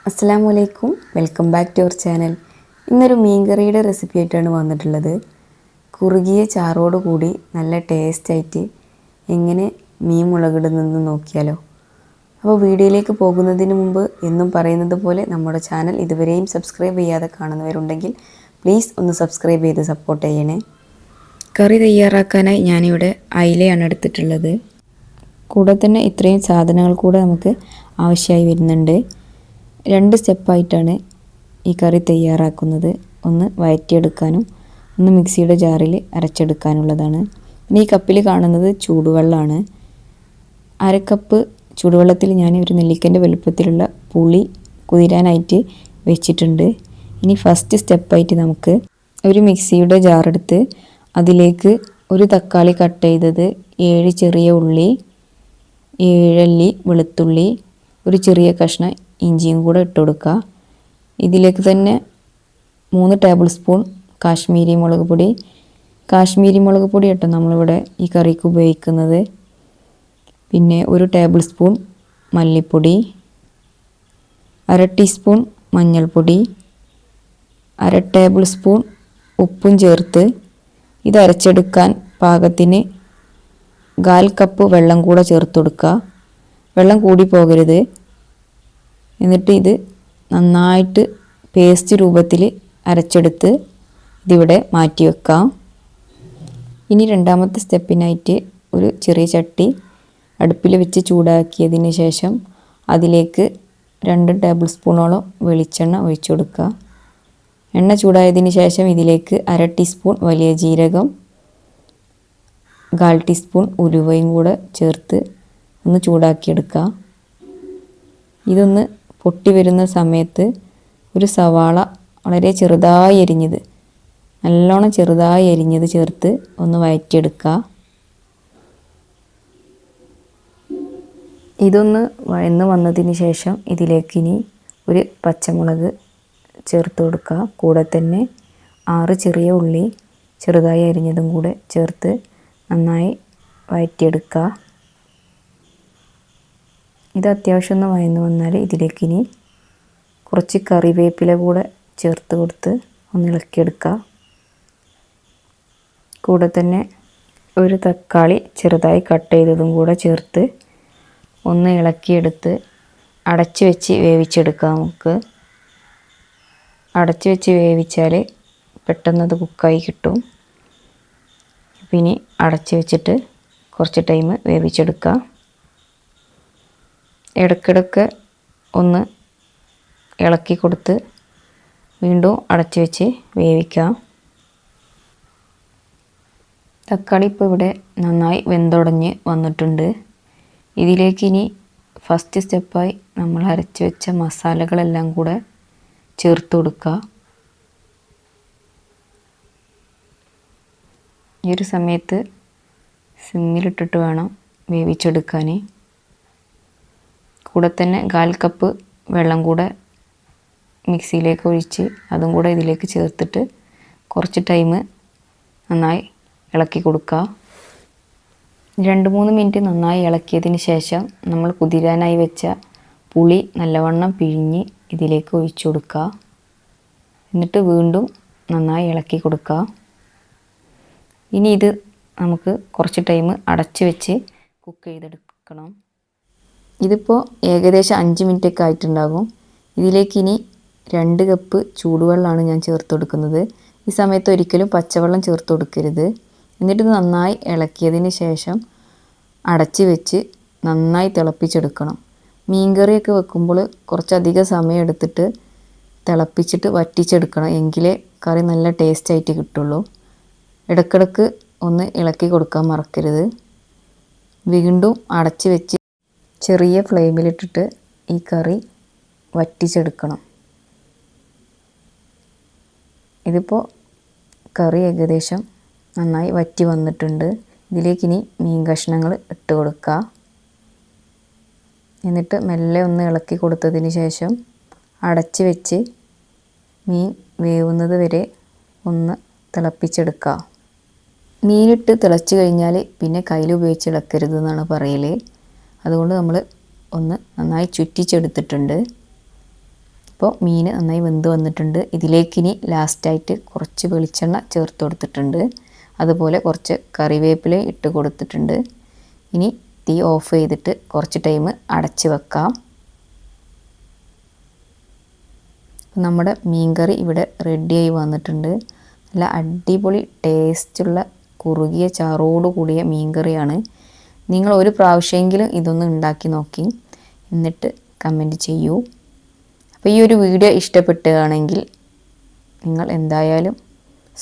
അസ്സലാമു അലൈക്കും, welcome back to our channel. ഇന്നൊരു മീൻകറിയുടെ റെസിപ്പി ആയിട്ടാണ് വന്നിട്ടുള്ളത്. കുറുകിയ ചാറോട് കൂടി നല്ല ടേസ്റ്റായിട്ട് എങ്ങനെ മീൻ മുളകിടുന്നതെന്ന് നോക്കിയാലോ. അപ്പോൾ വീഡിയോയിലേക്ക് പോകുന്നതിന് മുമ്പ് എന്നും പറയുന്നത് പോലെ നമ്മുടെ ചാനൽ ഇതുവരെയും സബ്സ്ക്രൈബ് ചെയ്യാതെ കാണുന്നവരുണ്ടെങ്കിൽ പ്ലീസ് ഒന്ന് സബ്സ്ക്രൈബ് ചെയ്ത് സപ്പോർട്ട് ചെയ്യണേ. കറി തയ്യാറാക്കാനായി ഞാനിവിടെ അയിലയാണ് എടുത്തിട്ടുള്ളത്. കൂടെ തന്നെ ഇത്രയും സാധനങ്ങൾ കൂടെ നമുക്ക് ആവശ്യമായി വരുന്നുണ്ട്. 2 സ്റ്റെപ്പായിട്ടാണ് ഈ കറി തയ്യാറാക്കുന്നത്. ഒന്ന് വഴറ്റിയെടുക്കാനും ഒന്ന് മിക്സിയുടെ ജാറിൽ അരച്ചെടുക്കാനുള്ളതാണ്. പിന്നെ ഈ കപ്പിൽ കാണുന്നത് ചൂടുവെള്ളമാണ്. 1/2 കപ്പ് ചൂടുവെള്ളത്തിൽ ഞാൻ ഒരു നെല്ലിക്കൻ്റെ വലുപ്പത്തിലുള്ള പുളി കുതിരാനായിട്ട് വെച്ചിട്ടുണ്ട്. ഇനി ഫസ്റ്റ് സ്റ്റെപ്പായിട്ട് നമുക്ക് ഒരു മിക്സിയുടെ ജാറെടുത്ത് അതിലേക്ക് ഒരു തക്കാളി കട്ട് ചെയ്തത്, 7 ചെറിയ ഉള്ളി, 7 അല്ലി വെളുത്തുള്ളി, ഒരു ചെറിയ കഷ്ണം ഇഞ്ചിയും കൂടെ ഇട്ട് കൊടുക്കുക. ഇതിലേക്ക് തന്നെ 3 ടേബിൾ സ്പൂൺ കാശ്മീരി മുളക് പൊടി. കാശ്മീരി മുളക് പൊടി കേട്ടോ നമ്മളിവിടെ ഈ കറിക്ക് ഉപയോഗിക്കുന്നത്. പിന്നെ 1 ടേബിൾ സ്പൂൺ മല്ലിപ്പൊടി, 1/2 ടീസ്പൂൺ മഞ്ഞൾപ്പൊടി, 1/2 ടേബിൾ സ്പൂൺ ഉപ്പും ചേർത്ത് ഇത് അരച്ചെടുക്കാൻ പാകത്തിന് 1/4 കപ്പ് വെള്ളം കൂടെ ചേർത്ത് കൊടുക്കുക. വെള്ളം കൂടി പോകരുത്. എന്നിട്ട് ഇത് നന്നായിട്ട് പേസ്റ്റ് രൂപത്തിൽ അരച്ചെടുത്ത് ഇതിവിടെ മാറ്റി വെക്കാം. ഇനി രണ്ടാമത്തെ സ്റ്റെപ്പിനായിട്ട് ഒരു ചെറിയ ചട്ടി അടുപ്പിൽ വെച്ച് ചൂടാക്കിയതിന് ശേഷം അതിലേക്ക് 2 ടേബിൾ സ്പൂണോളം വെളിച്ചെണ്ണ ഒഴിച്ചു കൊടുക്കുക. എണ്ണ ചൂടായതിന് ശേഷം ഇതിലേക്ക് 1/2 ടീസ്പൂൺ വലിയ ജീരകം, 1/4 ടീസ്പൂൺ ഉലുവയും കൂടെ ചേർത്ത് ഒന്ന് ചൂടാക്കിയെടുക്കുക. ഇതൊന്ന് പൊട്ടി വരുന്ന സമയത്ത് ഒരു സവാള വളരെ ചെറുതായി അരിഞ്ഞത്, നല്ലോണം ചെറുതായി അരിഞ്ഞത് ചേർത്ത് ഒന്ന് വഴറ്റിയെടുക്കുക. ഇതൊന്ന് വഴന്ന് വന്നതിന് ശേഷം ഇതിലേക്ക് ഇനി ഒരു പച്ചമുളക് ചേർത്ത് കൊടുക്കുക. കൂടെ തന്നെ 6 ചെറിയ ഉള്ളി ചെറുതായി അരിഞ്ഞതും കൂടെ ചേർത്ത് നന്നായി വഴറ്റിയെടുക്കുക. ഇത് അത്യാവശ്യം ഒന്ന് വഴന്ന് വന്നാൽ ഇതിലേക്ക് ഇനി കുറച്ച് കറിവേപ്പില കൂടെ ചേർത്ത് കൊടുത്ത് ഒന്ന് ഇളക്കിയെടുക്കുക. കൂടെ തന്നെ ഒരു തക്കാളി ചെറുതായി കട്ട് ചെയ്തതും കൂടെ ചേർത്ത് ഒന്ന് ഇളക്കിയെടുത്ത് അടച്ച് വെച്ച് വേവിച്ചെടുക്കുക. നമുക്ക് അടച്ച് വെച്ച് വേവിച്ചാൽ പെട്ടെന്നത് കുക്കായി കിട്ടും. പിന്നെ അടച്ച് വെച്ചിട്ട് കുറച്ച് ടൈം വേവിച്ചെടുക്കുക. ഇടയ്ക്കിടയ്ക്ക് ഒന്ന് ഇളക്കി കൊടുത്ത് വീണ്ടും അടച്ച് വെച്ച് വേവിക്കാം. തക്കാളി ഇപ്പോൾ ഇവിടെ നന്നായി വെന്തുടഞ്ഞ് വന്നിട്ടുണ്ട്. ഇതിലേക്ക് ഇനി ഫസ്റ്റ് സ്റ്റെപ്പായി നമ്മൾ അരച്ച് വെച്ച മസാലകളെല്ലാം കൂടെ ചേർത്ത് കൊടുക്കുക. ഈ ഒരു സമയത്ത് സിമ്മിലിട്ടിട്ട് വേണം വേവിച്ചെടുക്കാൻ. കൂടെ തന്നെ 1/4 കപ്പ് വെള്ളം കൂടെ മിക്സിയിലേക്ക് ഒഴിച്ച് അതും കൂടെ ഇതിലേക്ക് ചേർത്തിട്ട് കുറച്ച് ടൈം നന്നായി ഇളക്കി കൊടുക്കുക. 2-3 മിനിറ്റ് നന്നായി ഇളക്കിയതിന് ശേഷം നമ്മൾ കുതിരാനായി വെച്ച പുളി നല്ലവണ്ണം പിഴിഞ്ഞ് ഇതിലേക്ക് ഒഴിച്ചു കൊടുക്കുക. എന്നിട്ട് വീണ്ടും നന്നായി ഇളക്കി കൊടുക്കുക. ഇനി ഇത് നമുക്ക് കുറച്ച് ടൈം അടച്ച് വെച്ച് കുക്ക് ചെയ്തെടുക്കണം. ഇതിപ്പോൾ ഏകദേശം 5 മിനിറ്റൊക്കെ ആയിട്ടുണ്ടാകും. ഇതിലേക്ക് ഇനി 2 കപ്പ് ചൂടുവെള്ളമാണ് ഞാൻ ചേർത്ത് കൊടുക്കുന്നത്. ഈ സമയത്ത് ഒരിക്കലും പച്ചവെള്ളം ചേർത്ത് കൊടുക്കരുത്. എന്നിട്ട് നന്നായി ഇളക്കിയതിന് ശേഷം അടച്ച് വെച്ച് നന്നായി തിളപ്പിച്ചെടുക്കണം. മീൻകറിയൊക്കെ വെക്കുമ്പോൾ കുറച്ചധികം സമയം എടുത്തിട്ട് തിളപ്പിച്ചിട്ട് വറ്റിച്ചെടുക്കണം. എങ്കിലേ കറി നല്ല ടേസ്റ്റായിട്ട് കിട്ടുള്ളൂ. ഇടയ്ക്കിടയ്ക്ക് ഒന്ന് ഇളക്കി കൊടുക്കാൻ മറക്കരുത്. വീണ്ടും അടച്ച് വെച്ച് ചെറിയ ഫ്ലെയിമിലിട്ടിട്ട് ഈ കറി വറ്റിച്ചെടുക്കണം. ഇതിപ്പോൾ കറി ഏകദേശം നന്നായി വറ്റി വന്നിട്ടുണ്ട്. ഇതിലേക്ക് ഇനി മീൻ കഷ്ണങ്ങൾ ഇട്ട് കൊടുക്കുക. എന്നിട്ട് മെല്ലെ ഒന്ന് ഇളക്കി കൊടുത്തതിന് ശേഷം അടച്ച് വെച്ച് മീൻ വേവുന്നത് വരെ ഒന്ന് തിളപ്പിച്ചെടുക്കുക. മീനിട്ട് തിളച്ച് കഴിഞ്ഞാൽ പിന്നെ കയ്യിൽ ഉപയോഗിച്ച് ഇളക്കരുത് എന്നാണ് പറയൽ. അതുകൊണ്ട് നമ്മൾ ഒന്ന് നന്നായി ചുറ്റിച്ചെടുത്തിട്ടുണ്ട്. ഇപ്പോൾ മീൻ നന്നായി വെന്ത് വന്നിട്ടുണ്ട്. ഇതിലേക്കിനി ലാസ്റ്റായിട്ട് കുറച്ച് വെളിച്ചെണ്ണ ചേർത്ത് കൊടുത്തിട്ടുണ്ട്. അതുപോലെ കുറച്ച് കറിവേപ്പില ഇട്ട് കൊടുത്തിട്ടുണ്ട്. ഇനി തീ ഓഫ് ചെയ്തിട്ട് കുറച്ച് ടൈം അടച്ച് വെക്കാം. നമ്മുടെ മീൻകറി ഇവിടെ റെഡിയായി വന്നിട്ടുണ്ട്. നല്ല അടിപൊളി ടേസ്റ്റുള്ള കുറുകിയ ചാറോട് കൂടിയ മീൻകറിയാണ്. നിങ്ങൾ ഒരു പ്രാവശ്യമെങ്കിലും ഇതൊന്ന് ഉണ്ടാക്കി നോക്കി എന്നിട്ട് കമൻറ്റ് ചെയ്യൂ. അപ്പോൾ ഈ ഒരു വീഡിയോ ഇഷ്ടപ്പെടുകയാണെങ്കിൽ നിങ്ങൾ എന്തായാലും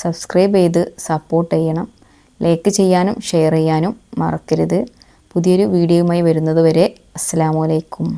സബ്സ്ക്രൈബ് ചെയ്ത് സപ്പോർട്ട് ചെയ്യണം. ലൈക്ക് ചെയ്യാനും ഷെയർ ചെയ്യാനും മറക്കരുത്. പുതിയൊരു വീഡിയോയുമായി വരുന്നത് വരെ അസ്സലാമു അലൈക്കും.